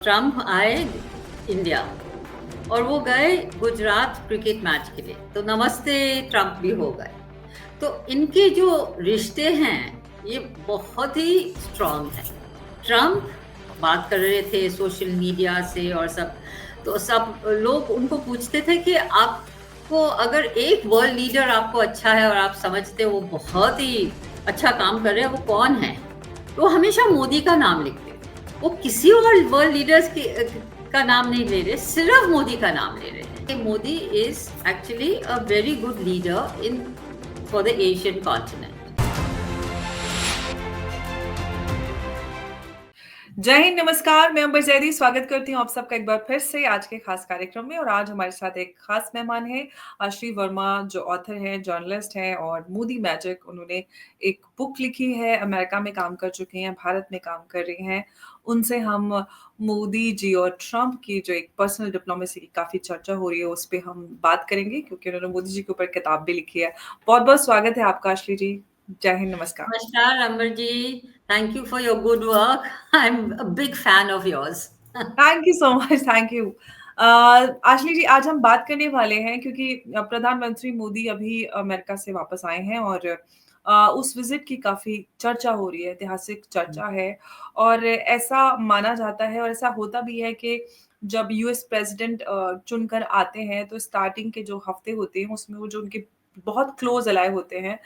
Trump आए India और वो गए गुजरात क्रिकेट मैच के लिए, तो नमस्ते ट्रम्प भी हो गए। तो इनके जो रिश्ते हैं ये बहुत ही स्ट्रांग है। ट्रम्प बात कर रहे थे सोशल मीडिया से और सब, तो सब लोग उनको पूछते थे कि आपको अगर एक वर्ल्ड लीडर आपको अच्छा है और आप समझते हो वो बहुत ही अच्छा काम कर रहे हैं, वो कौन है? तो हमेशा मोदी का नाम लिखते थे। वो किसी और वर्ल्ड लीडर्स का नाम नहीं ले रहे, सिर्फ मोदी का नाम ले रहे हैं। Modi is actually a very good leader in for the Asian continent. जय हिंद, नमस्कार। मैं अंबर जैदी स्वागत करती हूँ आप सबका एक बार फिर से आज के खास कार्यक्रम में। और आज हमारे साथ एक खास मेहमान है आश्री वर्मा, जो ऑथर हैं, जर्नलिस्ट हैं और मोदी मैजिक। उन्होंने एक बुक लिखी है, अमेरिका में काम कर चुके हैं, भारत में काम कर रही हैं। उनसे हम मोदी जी और ट्रंप की जो एक पर्सनल डिप्लोमेसी की काफी चर्चा हो रही है उस पर हम बात करेंगे, क्योंकि उन्होंने मोदी जी के ऊपर किताब भी लिखी है। बहुत बहुत स्वागत है आपका आश्री जी। जय हिंद, नमस्कार। नमस्कार Amar ji, thank you for your good work. I am a big fan of yours. Thank you so much, thank you. Ashley ji, आज हम बात करने वाले हैं क्योंकि प्रधानमंत्री मोदी अभी अमेरिका से वापस आए हैं और उस विजिट की काफी चर्चा हो रही है, ऐतिहासिक चर्चा है। और ऐसा माना जाता है और ऐसा होता भी है कि जब यूएस प्रेसिडेंट चुनकर आते हैं तो स्टार्टिंग के जो हफ्ते होते हैं उसमें वो जो उनके बहुत क्लोज अलाय होते हैं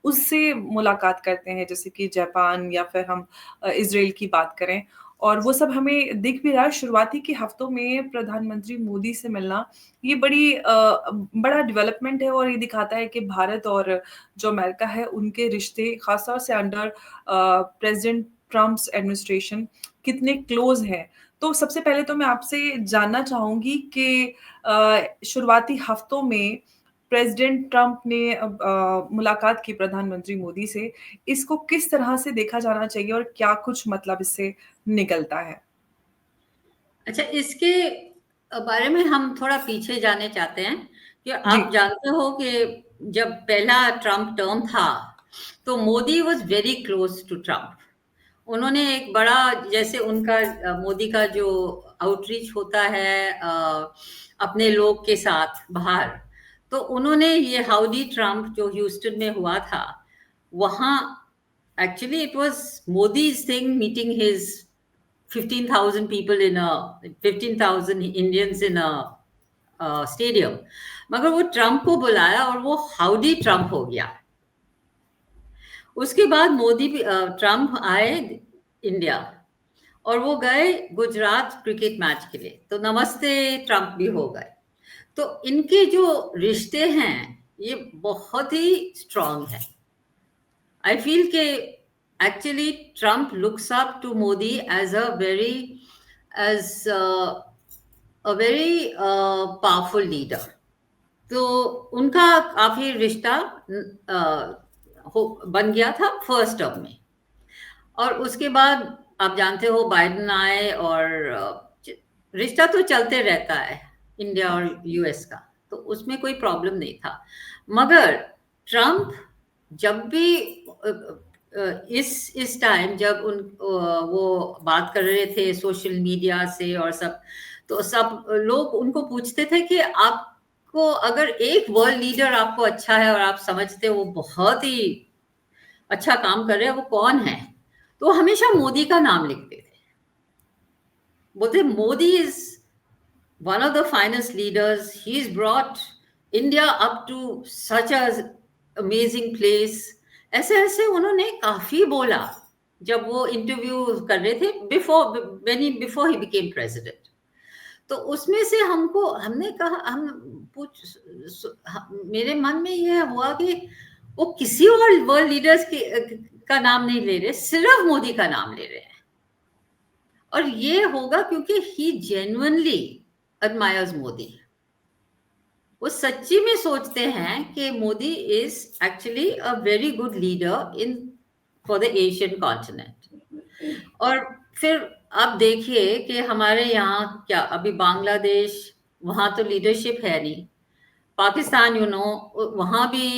उससे मुलाकात करते हैं, जैसे कि जापान या फिर हम इजराइल की बात करें। और वो सब हमें दिख भी रहा है शुरुआती के हफ्तों में प्रधानमंत्री मोदी से मिलना। ये बड़ा डेवलपमेंट है और ये दिखाता है कि भारत और जो अमेरिका है उनके रिश्ते खासतौर से अंडर प्रेसिडेंट ट्रम्प्स एडमिनिस्ट्रेशन कितने क्लोज हैं। तो सबसे पहले तो मैं आपसे जानना चाहूंगी कि शुरुआती हफ्तों में प्रेसिडेंट ट्रंप ने मुलाकात की प्रधानमंत्री मोदी से, इसको किस तरह से देखा जाना चाहिए और क्या कुछ मतलब इससे निकलता है? अच्छा, इसके बारे में हम थोड़ा पीछे जाने चाहते हैं कि जी। आप जानते हो कि जब पहला ट्रम्प टर्म था तो Modi was very close to Trump. उन्होंने एक बड़ा, जैसे उनका मोदी का जो आउटरीच होता है अपने लोग के साथ बाहर, तो उन्होंने ये हाउडी ट्रम्प जो ह्यूस्टन में हुआ था, वहाँ actually it was Modi's thing meeting his 15,000 people in a 15,000 Indians in a stadium, मगर वो ट्रम्प को बुलाया और वो हाउडी ट्रम्प हो गया। उसके बाद मोदी भी ट्रम्प आए इंडिया और वो गए गुजरात क्रिकेट मैच के लिए, तो नमस्ते ट्रम्प भी हो गए। तो इनके जो रिश्ते हैं ये बहुत ही स्ट्रांग है। आई फील के actually Trump looks up to Modi as a very as a very powerful leader. तो उनका काफी रिश्ता बन गया था फर्स्ट टर्म में। और उसके बाद आप जानते हो बाइडेन आए और रिश्ता तो चलते रहता है इंडिया और यूएस का, तो उसमें कोई प्रॉब्लम नहीं था। मगर ट्रम्प जब भी इस टाइम जब वो बात कर रहे थे सोशल मीडिया से और सब, तो सब लोग उनको पूछते थे कि आपको अगर एक वर्ल्ड लीडर आपको अच्छा है और आप समझते हो वो बहुत ही अच्छा काम कर रहे हैं, वो कौन है? तो हमेशा मोदी का नाम लिखते थे। बोलते Modi is one of the finest leaders, he is brought India up to such a amazing place. ऐसे ऐसे उन्होंने काफी बोला जब वो इंटरव्यू कर रहे थे बिफोर ही बिकेम प्रेसिडेंट। तो उसमें से हमने कहा, मेरे मन में यह हुआ कि वो किसी और वर्ल्ड लीडर्स का नाम नहीं ले रहे, सिर्फ मोदी का नाम ले रहे हैं। और ये होगा क्योंकि ही जेन्युइनली एडमायर्स मोदी। वो सच्ची में सोचते हैं कि Modi is actually a very good leader in for the Asian continent. और फिर आप देखिए कि हमारे यहाँ क्या अभी बांग्लादेश, वहां तो लीडरशिप है नहीं। पाकिस्तान वहां भी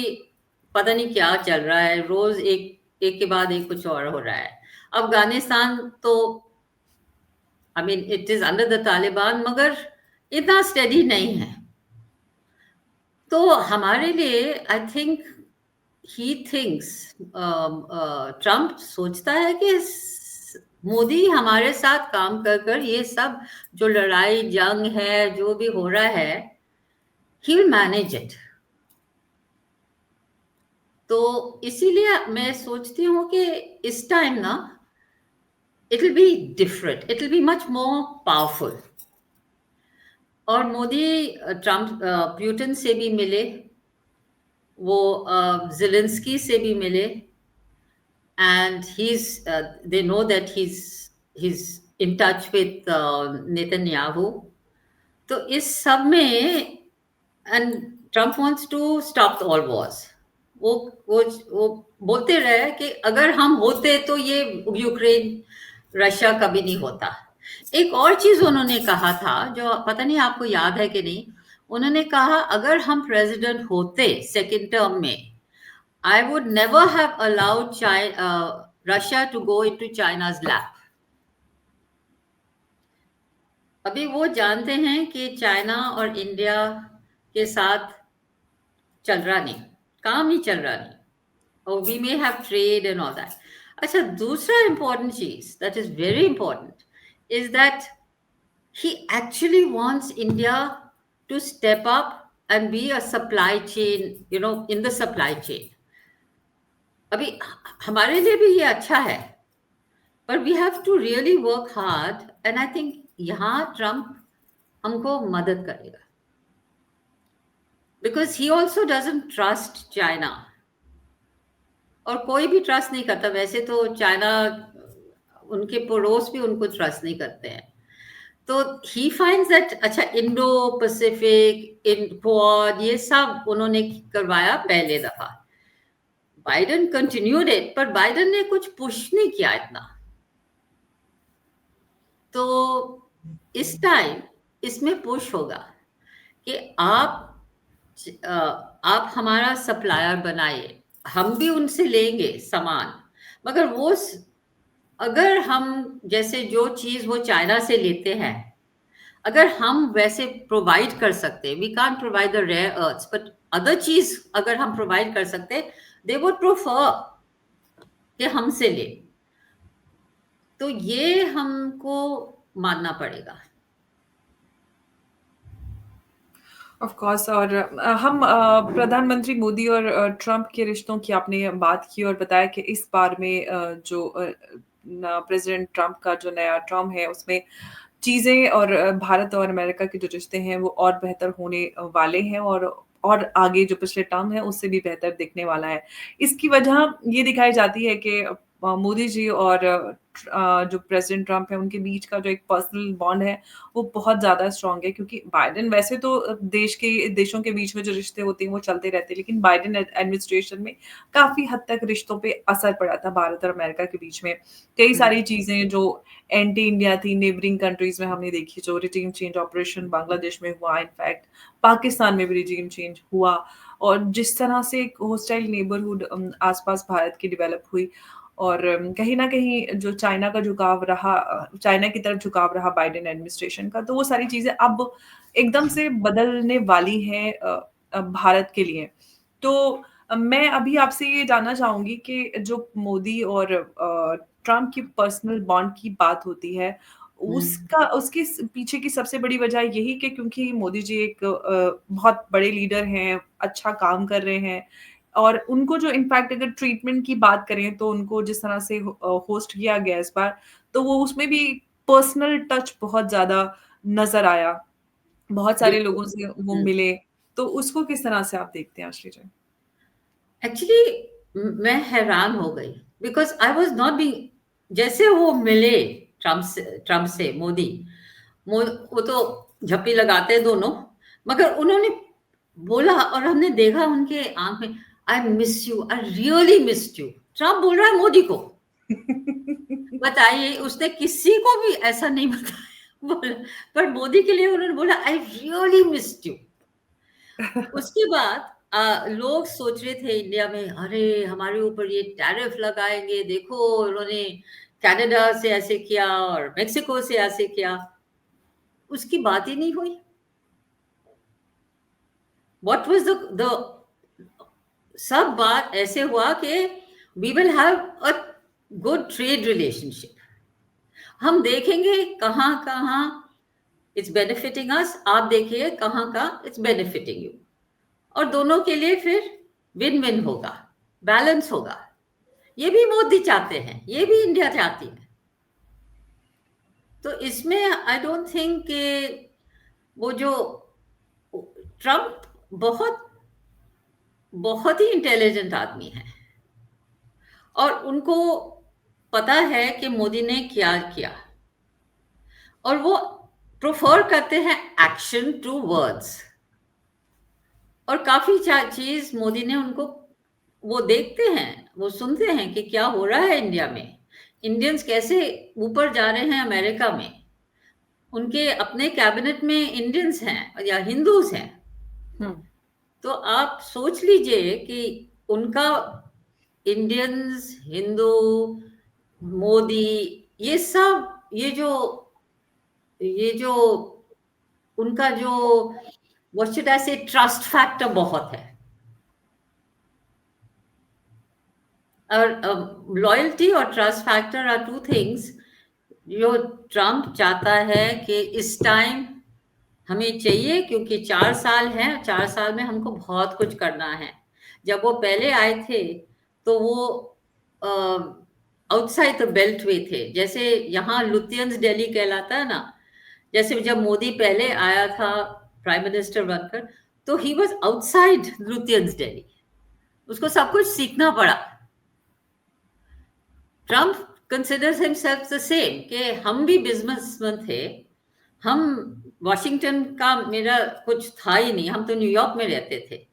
पता नहीं क्या चल रहा है, रोज एक एक के बाद एक कुछ और हो रहा है। अफगानिस्तान तो I mean it is under the Taliban, मगर इतना स्टेडी नहीं है। तो हमारे लिए I think he thinks, Trump सोचता है कि मोदी हमारे साथ काम कर कर ये सब जो लड़ाई जंग है जो भी हो रहा है, ही विल मैनेज इट। तो इसीलिए मैं सोचती हूँ कि इस टाइम ना it will be different, it will be much more powerful. और मोदी ट्रम्प प्यूटन से भी मिले, वो जेलेंस्की से भी मिले, and they know that he's in touch with Netanyahu. तो इस सब में and Trump wants to stop all wars. वो वो बोलते रहे कि अगर हम होते तो ये यूक्रेन रशिया कभी नहीं होता। एक और चीज उन्होंने कहा था जो पता नहीं आपको याद है कि नहीं। उन्होंने कहा अगर हम प्रेसिडेंट होते सेकेंड टर्म में, I would never have allowed Russia to go into China's lap. अभी वो जानते हैं कि चाइना और इंडिया के साथ चल रहा नहीं, काम ही चल रहा नहीं, और we may have trade and all that. अच्छा, दूसरा इंपॉर्टेंट चीज that is very important is that he actually wants India to step up and be a supply chain, in the supply chain. अभी हमारे लिए भी ये अच्छा है, पर we have to really work hard, and I think यहाँ Trump हमको मदद करेगा, because he also doesn't trust China. और कोई भी ट्रस्ट नहीं करता वैसे तो चाइना, उनके पड़ोस भी उनको ट्रस्ट नहीं करते हैं। तो ही फाइंड्स दैट अच्छा इंडो पैसिफिक इन क्वाड ये सब उन्होंने करवाया पहले दफा, बाइडेन कंटिन्यूड इट, पर बाइडेन ने कुछ पुश नहीं किया इतना। तो इस टाइम इसमें पुश होगा कि आप हमारा सप्लायर बनाइए, हम भी उनसे लेंगे सामान, मगर अगर हम जैसे जो चीज वो चाइना से लेते हैं अगर हम वैसे प्रोवाइड कर सकते, we can't provide the rare earths but other चीज अगर हम प्रोवाइड कर सकते, दे वुड प्रेफर कि हमसे ले। तो ये हमको मानना पड़ेगा। Of course. और हम प्रधानमंत्री मोदी और ट्रम्प के रिश्तों की आपने बात की और बताया कि इस बार में जो प्रेसिडेंट ट्रम्प का जो नया टर्म है उसमें चीज़ें और भारत और अमेरिका के जो रिश्ते हैं वो और बेहतर होने वाले हैं और आगे जो पिछले टर्म है उससे भी बेहतर दिखने वाला है। इसकी वजह ये दिखाई जाती है कि मोदी जी और जो प्रेसिडेंट ट्रम्प है उनके बीच का जो एक पर्सनल बॉन्ड है वो बहुत ज़्यादा स्ट्रॉन्ग है, क्योंकि बाइडेन वैसे तो देशों के बीच में जो रिश्ते होते हैं वो चलते रहते हैं, लेकिन बाइडेन एडमिनिस्ट्रेशन में काफ़ी हद तक रिश्तों पे असर पड़ा था भारत और अमेरिका के बीच में। कई सारी चीज़ें जो एंटी इंडिया थी नेबरिंग कंट्रीज़ में हमने देखी, जो रिजीम चेंज ऑपरेशन बांग्लादेश में हुआ, इनफैक्ट पाकिस्तान में भी रिजीम चेंज हुआ, और जिस तरह से एक होस्टाइल नेबरहुड आस-पास भारत की डेवलप हुई, और कहीं न कहीं जो चाइना का झुकाव रहा, चाइना की तरफ झुकाव रहा बाइडेन एडमिनिस्ट्रेशन का, तो वो सारी चीज़ें अब एकदम से बदलने वाली हैं भारत के लिए। तो मैं अभी आपसे ये जानना चाहूँगी कि जो मोदी और ट्रम्प की पर्सनल बॉन्ड की बात होती है, उसके पीछे की सबसे बड़ी वजह यही कि क्योंकि मोदी जी एक बहुत बड़े लीडर हैं, अच्छा काम कर रहे हैं, और उनको जो इनफैक्ट अगर ट्रीटमेंट की बात करें तो उनको जिस तरह से होस्ट किया गया इस बार, तो वो उसमें भी पर्सनल टच बहुत ज़्यादा नज़र आया। बहुत सारे लोगों से वो बिल्कुल। मिले, तो उसको किस तरह से आप देखते हैं आश्री जी? एक्चुअली मैं हैरान हो गई, because I was not being, जैसे वो मिले ट्रम्प से मोदी, वो तो झप्पी लगाते हैं दोनों, मगर उन्होंने बोला और हमने देखा उनके आंख में, I miss you, I really miss you. Trump बोल रहा है मोदी को, बताइए, उसने किसी को भी ऐसा नहीं बताया बोला, पर मोदी के लिए उन्होंने बोला आई रियली मिस यू। उसके बाद लोग सोच रहे थे इंडिया में, अरे हमारे ऊपर ये टैरिफ लगाएंगे, देखो उन्होंने कनाडा से ऐसे किया और मेक्सिको से ऐसे किया, उसकी बात ही नहीं हुई। व्हाट वाज द सब बात ऐसे हुआ कि we will have a good trade relationship. हम देखेंगे कहाँ कहाँ इट्स बेनिफिटिंग अस, आप देखिए कहाँ का इट्स बेनिफिटिंग यू, और दोनों के लिए फिर विन विन होगा, बैलेंस होगा। ये भी मोदी चाहते हैं, ये भी इंडिया चाहती है। तो इसमें आई डोंट थिंक कि वो जो ट्रम्प बहुत बहुत ही इंटेलिजेंट आदमी है, और उनको पता है कि मोदी ने क्या किया, और वो प्रेफर करते हैं एक्शन टू वर्ड्स। और काफी चीज मोदी ने उनको, वो देखते हैं, वो सुनते हैं कि क्या हो रहा है इंडिया में, इंडियंस कैसे ऊपर जा रहे हैं अमेरिका में, उनके अपने कैबिनेट में इंडियंस हैं या हिंदूज हैं। तो आप सोच लीजिए कि उनका इंडियंस, हिंदू, मोदी, ये सब, ये जो उनका जो व्हाट शुड आई से ट्रस्ट फैक्टर बहुत है। और लॉयल्टी और trust factor are two things जो ट्रम्प चाहता है कि इस टाइम हमें चाहिए, क्योंकि 4 साल हैं, 4 साल में हमको बहुत कुछ करना है। जब वो पहले आए थे तो वो आउटसाइड द बेल्ट वे थे, जैसे यहाँ लुथियंस दिल्ली कहलाता है ना। जैसे जब मोदी पहले आया था प्राइम मिनिस्टर बनकर, तो ही वॉज आउटसाइड लुथियंस दिल्ली, उसको सब कुछ सीखना पड़ा। Trump considers himself the same, कि हम भी बिजनेसमैन थे, हम वॉशिंगटन का मेरा कुछ था ही नहीं, हम तो न्यूयॉर्क में रहते थे,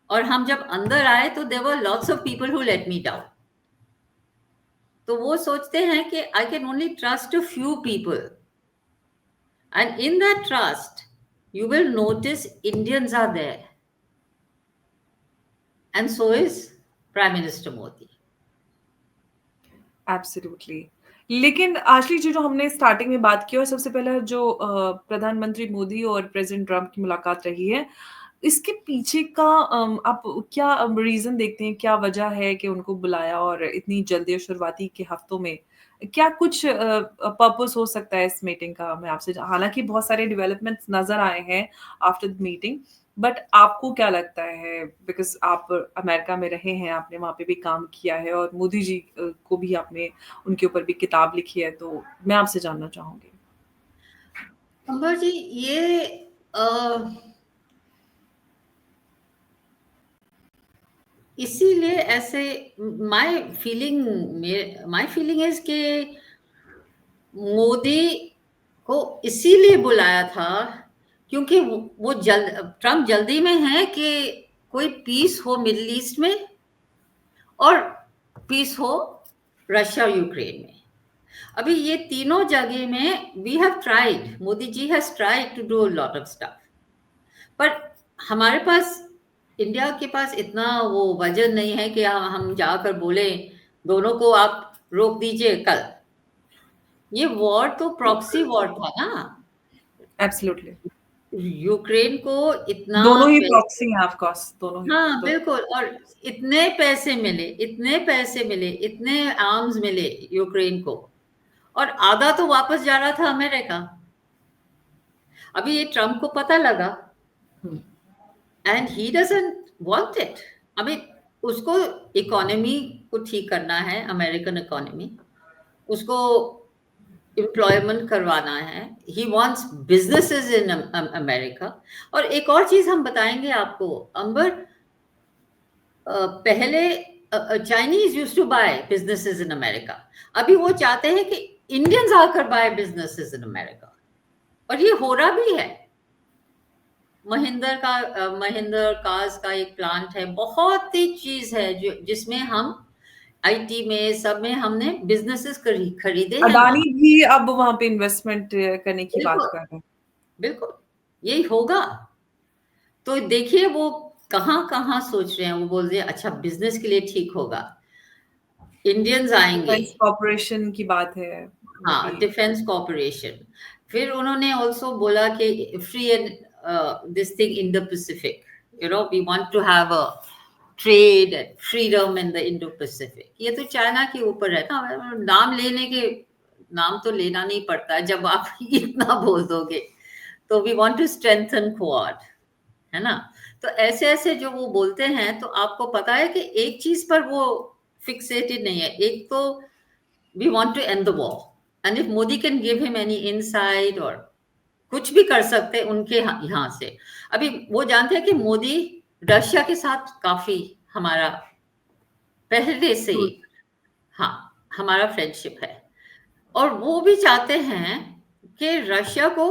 और हम जब अंदर आए तो there were lots of people who let me down. तो वो सोचते हैं कि I can only trust a few people, and in that trust you will notice Indians are there, and so is prime minister Modi. Absolutely. लेकिन Ashley जी, जो हमने starting में बात की और सबसे पहले जो प्रधानमंत्री मोदी और प्रेसिडेंट ट्रम्प की मुलाकात रही है, इसके पीछे का आप क्या रीज़न देखते हैं, क्या वजह है कि उनको बुलाया और इतनी जल्दी शुरुआती के हफ्तों में? क्या कुछ पर्पस हो सकता है इस मीटिंग का? मैं आपसे हालाँकि बहुत सारे डेवलपमेंट्स नज़र आए हैं आफ्टर द मीटिंग, बट आपको क्या लगता है? बिकॉज़ आप अमेरिका में रहे हैं, आपने वहाँ पे भी काम किया है और मोदी जी को भी आपने उनके ऊपर भी किताब लिखी है, तो मैं आपसे जानना चाहूँगी। अंबर जी, ये इसीलिए ऐसे, माय फीलिंग इज कि मोदी को इसीलिए बुलाया था क्योंकि वो ट्रम्प जल्दी में है कि कोई पीस हो मिडिल ईस्ट में, और पीस हो रशिया यूक्रेन में। अभी ये तीनों जगह में we have tried, Modi ji has tried to do lot of stuff, पर हमारे पास, इंडिया के पास इतना वो वजन नहीं है कि हम जाकर बोले दोनों को आप रोक दीजिए कल। ये वॉर तो प्रॉक्सी वॉर था ना, एब्सोल्युटली। यूक्रेन को इतना दोनों ही पैसे, प्रॉक्सी हैं ऑफ कोर्स, दोनों ही। हाँ तो बिल्कुल, और इतने पैसे मिले, इतने पैसे मिले, इतने आर्म्स मिले यूक्रेन को, और आधा तो वापस जा रहा था अमेरिका। अभी ये ट्रम्प को पता लगा, हुँ। And he doesn't want it. अभी उसको इकोनॉमी को ठीक करना है, अमेरिकन इकोनॉमी, उसको एम्प्लॉयमेंट करवाना है, he wants businesses in America. और एक और चीज हम बताएंगे आपको अंबर, पहले Chinese used to buy businesses in America, अभी वो चाहते हैं कि इंडियंस आकर बाय बिजनेसेस इन अमेरिका, और ये हो रहा भी है। महिंद्र कार्स का एक प्लांट है, बहुत ही चीज है जो जिसमें हम आईटी में सब में हमने बिजनेसेस खरीदे हैं अडानी वहां। भी अब वहाँ पे इन्वेस्टमेंट करने की बात बिल्कुल, कर रहे हैं। बिल्कुल यही होगा। तो देखिए वो कहाँ कहाँ सोच रहे हैं, वो बोल रहे हैं अच्छा बिजनेस के लिए ठीक होगा। इंडियंस आएंगे। डिफेंस कॉर्पोरेशन की बात है, वो हाँ, भी। Defence corporation. फिर उन्होंने ऑल्सो बोला कि free and this thing in the Pacific, you know we want to have a trade and freedom in the Indo Pacific. ये तो चाइना के ऊपर है ना, नाम लेने के, नाम तो लेना नहीं पड़ता है जब आप इतना बोल दोगे। तो we want to strengthen Quad, है ना। तो ऐसे ऐसे जो वो बोलते हैं, तो आपको पता है कि एक चीज पर वो फिक्सेटेड नहीं है। एक तो we want to end the war, and if Modi can give him any insight or कुछ भी कर सकते हैं उनके यहाँ से। अभी वो जानते हैं कि मोदी रशिया के साथ काफी हमारा पहले से ही, हाँ, हमारा फ्रेंडशिप है। और वो भी चाहते हैं कि रशिया को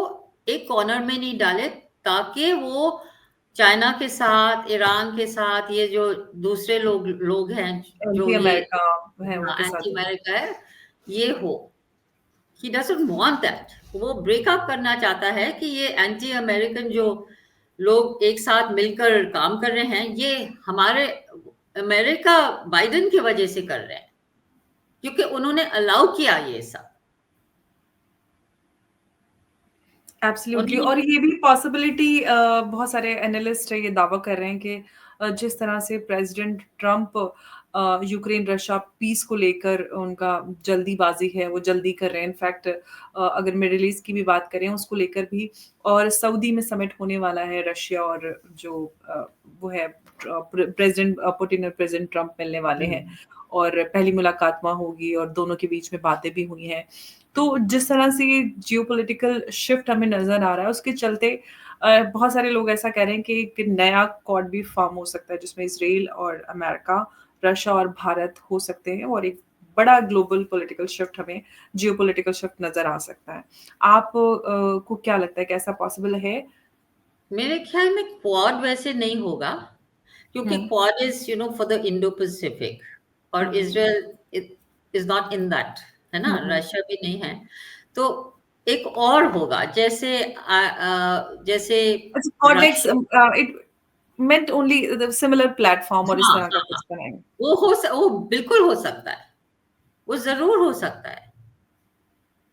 एक कॉर्नर में नहीं डाले, ताकि वो चाइना के साथ, ईरान के साथ, ये जो दूसरे लोग हैं जो एंटी ये, अमेरिका है उनके साथ एंटी भी। अमेरिका है, ये हो। ही डजंट वांट दैट। वो ब्रेकअप करना चाहता है कि ये एंटी अमेरिकन जो लोग एक साथ मिलकर काम कर रहे हैं, ये हमारे अमेरिका बाइडेन की वजह से कर रहे हैं, क्योंकि उन्होंने अलाउ किया ये सब। एब्सोल्युटली। उन्होंने, और ये भी पॉसिबिलिटी, बहुत सारे एनालिस्ट है ये दावा कर रहे हैं कि जिस तरह से president Trump Ukraine Russia peace को लेकर उनका जल्दीबाजी है, वो जल्दी कर रहे हैं। इनफैक्ट अगर मिडिल ईस्ट की भी बात करें उसको लेकर भी, और सऊदी में समिट होने वाला है रशिया और जो वो है प्रेसिडेंट पुतिन और प्रेसिडेंट ट्रम्प मिलने वाले हैं, और पहली मुलाकात वहाँ होगी और दोनों के बीच में बातें भी हुई हैं। तो जिस तरह से ये जियोपॉलिटिकल शिफ्ट हमें नज़र आ रहा है, उसके चलते बहुत सारे लोग ऐसा कह रहे हैं कि एक नया क्वाड भी फॉर्म हो सकता है, जिसमें इज़राइल और अमेरिका, रशिया और भारत हो सकते हैं, और एक बड़ा ग्लोबल पॉलिटिकल शिफ्ट हमें जियोपॉलिटिकल शिफ्ट नज़र आ सकता है। आप को क्या लगता है कि ऐसा पॉसिबल है? मेरे ख्याल में क्वाड वैसे नहीं होगा, क्योंकि um, Quad is for the Indo Pacific, और um, Israel is not in that, है ना, हुँ, हुँ। रशिया भी नहीं है। तो एक और होगा, जैसे जैसे अच्छा, quad likes Russia, it meant only the similar platform और इस हाँ तरह का हाँ हाँ, कुछ बनाएँगे। वो बिल्कुल हो सकता है, वो जरूर हो सकता है।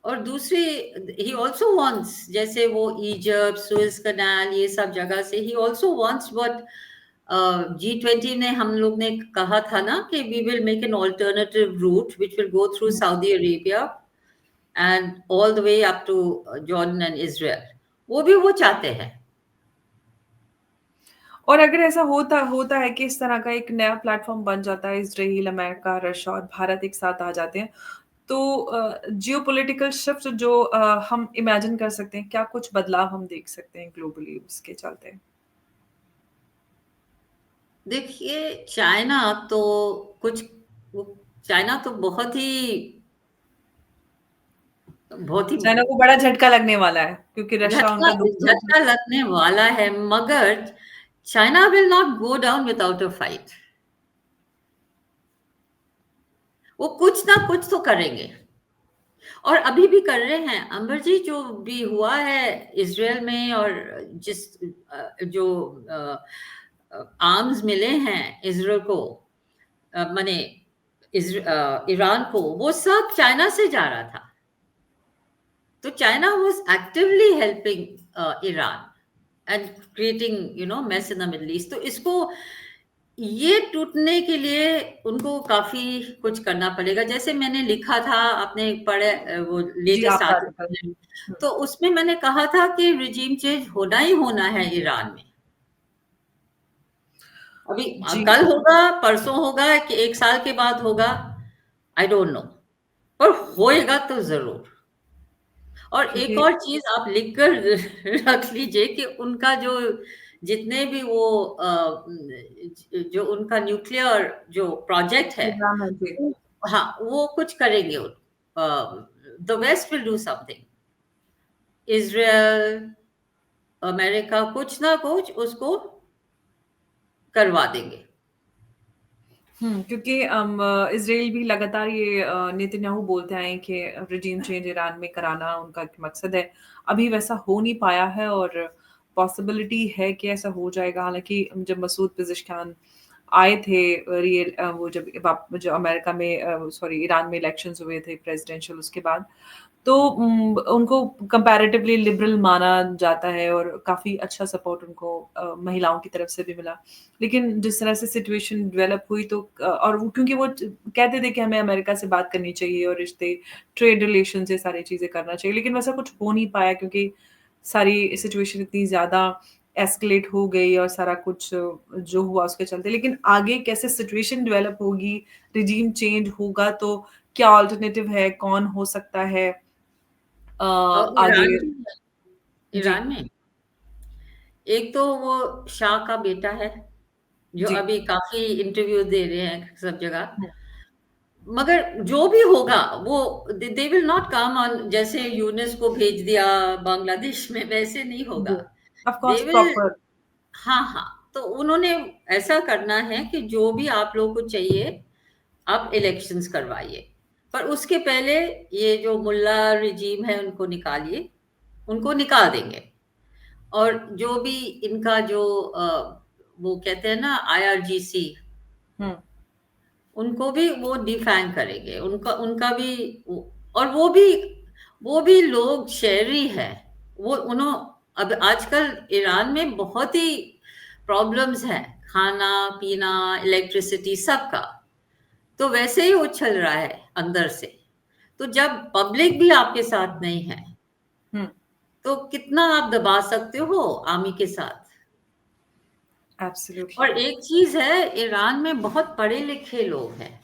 और दूसरी, ही ऑल्सो वांट्स, जैसे वो इजिप्ट, सुएज कनाल, ये सब जगह से he also wants what G20 ने, हम लोग ने कहा था ना कि we will make an alternative route which will go through हुँ। Saudi Arabia and all the way up to Jordan and Israel. वो भी वो चाहते हैं। और अगर ऐसा होता होता है कि इस तरह का एक नया प्लेटफ़ॉर्म बन जाता है, इज़राइल, अमेरिका, रशिया और भारत एक साथ आ जाते हैं, तो जियोपॉलिटिकल शिफ्ट जो हम इमेजिन कर सकते हैं, क्या कुछ बदलाव हम देख सकते हैं ग्लोबली उसके चलते? देखिए, चाइना तो कुछ, चाइना तो बहुत ही चाइना को बड़ा झटका लगने वाला है, क्योंकि रशिया झटका उनका दोस्त झटका लगने वाला है, मगर China will not go down without a fight. वो कुछ ना कुछ तो करेंगे, और अभी भी कर रहे हैं। अंबर जी, जो भी हुआ है इसराइल में, और जिस जो आर्म्स मिले हैं इसराइल को, माने ईरान को, वो सब चाइना से जा रहा था। तो China was actively helping Iran and creating mess in the middle east. तो इसको, ये टूटने के लिए उनको काफी कुछ करना पड़ेगा। जैसे मैंने लिखा था, आपने पढ़े वो जी, लेटेस्ट आपका आर्टिकल। आर्टिकल, हुँ। तो उसमें मैंने कहा था कि रिजीम चेंज होना ही होना है ईरान में। अभी जी। कल होगा, परसों होगा, कि एक साल के बाद होगा, आई डोंट नो, पर होएगा तो जरूर। और एक क्योंकि और चीज आप लिखकर रख लीजिए कि उनका जो, जितने भी वो जो उनका न्यूक्लियर जो प्रोजेक्ट है, प्रोग्राम है जी। हाँ, वो कुछ करेंगे। The West will do something, Israel, America, कुछ ना कुछ उसको करवा देंगे। क्योंकि इज़राइल भी लगातार ये नेतन्याहू बोलते आए हैं कि रेजिम चेंज ईरान में कराना उनका एक मकसद है। अभी वैसा हो नहीं पाया है, और पॉसिबिलिटी है कि ऐसा हो जाएगा। हालाँकि जब मसूद पेज़ेश्कियान आए थे वो जो अमेरिका में सॉरी ईरान में इलेक्शंस हुए थे प्रेसिडेंशियल उसके बाद, तो उनको कंपैरेटिवली लिबरल माना जाता है और काफ़ी अच्छा सपोर्ट उनको महिलाओं की तरफ से भी मिला। लेकिन जिस तरह से सिचुएशन डेवलप हुई तो और वो क्योंकि वो कहते थे कि हमें अमेरिका से बात करनी चाहिए और रिश्ते, ट्रेड रिलेशन ये सारी चीज़ें करना चाहिए, लेकिन वैसा कुछ हो नहीं पाया क्योंकि सारी सिचुएशन इतनी ज़्यादा एस्केलेट हो गई और सारा कुछ जो हुआ उसके चलते। लेकिन आगे कैसे सिचुएशन डेवलप होगी, रिजीम चेंज होगा तो क्या अल्टरनेटिव है, कौन हो सकता है और आगे। जी, ईरान में एक तो वो शाह का बेटा है, जो जी। अभी काफ़ी इंटरव्यू दे रहे हैं सब जगह। हुँ, मगर जो भी होगा वो they will not come on, जैसे यूनुस को भेज दिया बांग्लादेश में, वैसे नहीं होगा। जी। Of the course will, proper. हाँ, हाँ। तो उन्होंने ऐसा करना है कि जो भी आप लोगों को चाहिए, आप इलेक्शंस करवाइए। पर उसके पहले ये जो मुल्ला रिजीम है उनको निकालिए, उनको निकाल देंगे। और जो भी इनका जो वो कहते हैं ना आईआरजीसी, हुँ, उनको भी वो डिफैंग करेंगे। उनका उनका भी और वो भी लोग शहरी है। वो उन्हों अब आजकल ईरान में बहुत ही प्रॉब्लम्स हैं, खाना पीना, इलेक्ट्रिसिटी, सबका। तो वैसे ही वो चल रहा है अंदर से। तो जब पब्लिक भी आपके साथ नहीं है, हुँ, तो कितना आप दबा सकते हो आर्मी के साथ। एब्सोल्युटली, और एक चीज है, ईरान में बहुत पढ़े लिखे लोग हैं।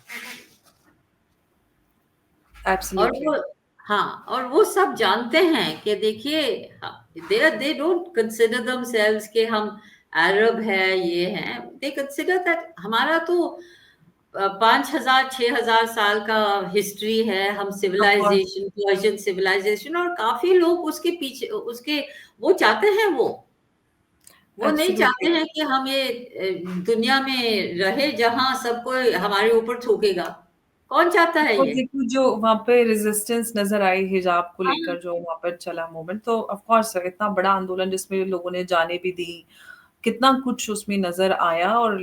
और एब्सोल्युटली। वो, हाँ, और वो सब जानते हैं कि देखिए, दे डोंट कंसिडर देमसेल्व्स कि हम अरब है, ये हैं। दे कंसिडर दैट हमारा तो 5,000 6,000 साल का हिस्ट्री है। हम of course, civilisation, Persian civilisation, और काफी लोग उसके पीछे, उसके वो चाहते हैं। वो नहीं चाहते एब्सोल्युटली। हैं कि हम ये दुनिया में रहे जहां सबको हमारे ऊपर थूकेगा। कौन चाहता है और ये? देखो जो वहाँ पे रेजिस्टेंस नज़र आई हिजाब को हाँ, लेकर जो वहाँ पर चला मूवमेंट, तो ऑफ कोर्स इतना बड़ा आंदोलन जिसमें लोगों ने जानें भी दी, कितना कुछ उसमें नज़र आया। और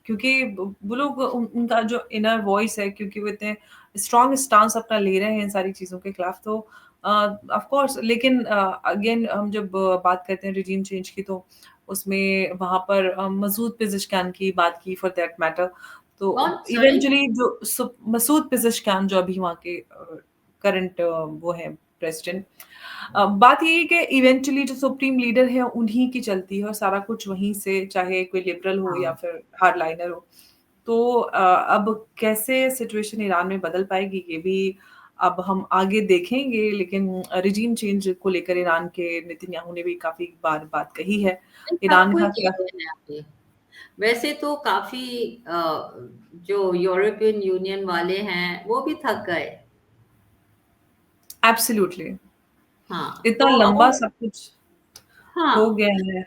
क्योंकि वो लोग उनका जो इनर वॉइस है, क्योंकि वो इतने स्ट्रॉन्ग स्टांस अपना ले रहे हैं इन सारी चीज़ों के खिलाफ, तो ऑफ कोर्स। लेकिन अगेन हम जब बात करते हैं रिजीम चेंज की, तो उसमें वहाँ पर मसूद पिज़िशकियान की बात की फॉर दैट मैटर। तो कौन? सॉरी। इवेंचुअली जो मसूद पिज़िशकियान जो अभी वहाँ के करंट वो हैं प्रेसिडेंट। बात ये है कि इवेंचुअली जो सुप्रीम लीडर है उन्हीं की चलती है और सारा कुछ वहीं से, चाहे कोई लिबरल हो या हाँ, फिर हार्डलाइनर हो। तो अब कैसे सिचुएशन ईरान में बदल पाएगी ये भी अब हम आगे देखेंगे। लेकिन रिजीम चेंज को लेकर ईरान के नेतन्याहू ने भी काफ़ी बार बात कही है। नहीं, ईरान सबको ही का क्या। कहते हैं अभी। वैसे तो काफी जो यूरोपियन यूनियन वाले हैं वो भी थक गए। एब्सोल्युटली। हाँ, इतना तो लंबा और सब कुछ हो हाँ, गया है।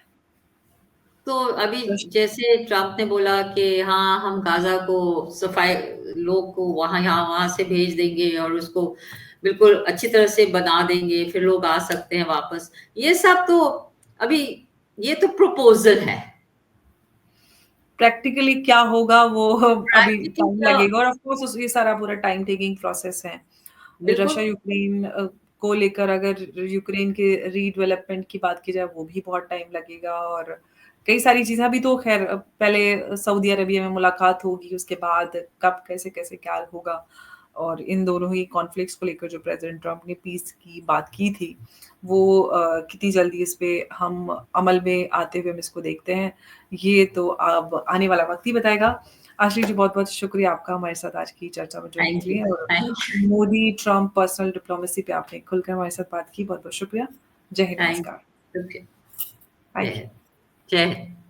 तो अभी तो जैसे ट्रम्प ने बोला कि हाँ, हम गाजा को सफाई, लोग को वहां यहाँ वहां से भेज देंगे और उसको बिल्कुल अच्छी तरह से बना देंगे, फिर लोग आ सकते हैं वापस। ये सब तो अभी, ये तो प्रपोजल है। प्रैक्टिकली क्या होगा वो अभी प्रैक्टिकली टाइम तो लगेगा और ऑफ कोर्स ये सारा पूरा टाइम टेकिंग प्रोसेस है। बिल्कुल। रशिया यूक्रेन को लेकर अगर यूक्रेन के रीडेवलपमेंट की बात की जाए वो भी बहुत टाइम लगेगा। और कई सारी चीज़ें अभी तो ख़ैर पहले सऊदी अरबिया में मुलाकात होगी, उसके बाद कब कैसे-कैसे क्या होगा। और इन दोनों ही कॉन्फ्लिक्ट्स को लेकर जो प्रेज़िडेंट ट्रम्प ने पीस की बात की थी, वो कितनी जल्दी इस पे हम अमल में आते हुए हम इसको देखते हैं, ये तो अब आने वाला वक़्त ही बताएगा। आशीष जी, बहुत-बहुत शुक्रिया आपका हमारे साथ आज की चर्चा में जुड़ने थैंक के यू, लिए। और thank Modi Trump personal diplomacy पे आपने खुलकर हमारे साथ बात की, बहुत-बहुत शुक्रिया। जय हिंद, थैंक नमस्कार। यू। थैंक जय यू। हिंद। जय हिंद।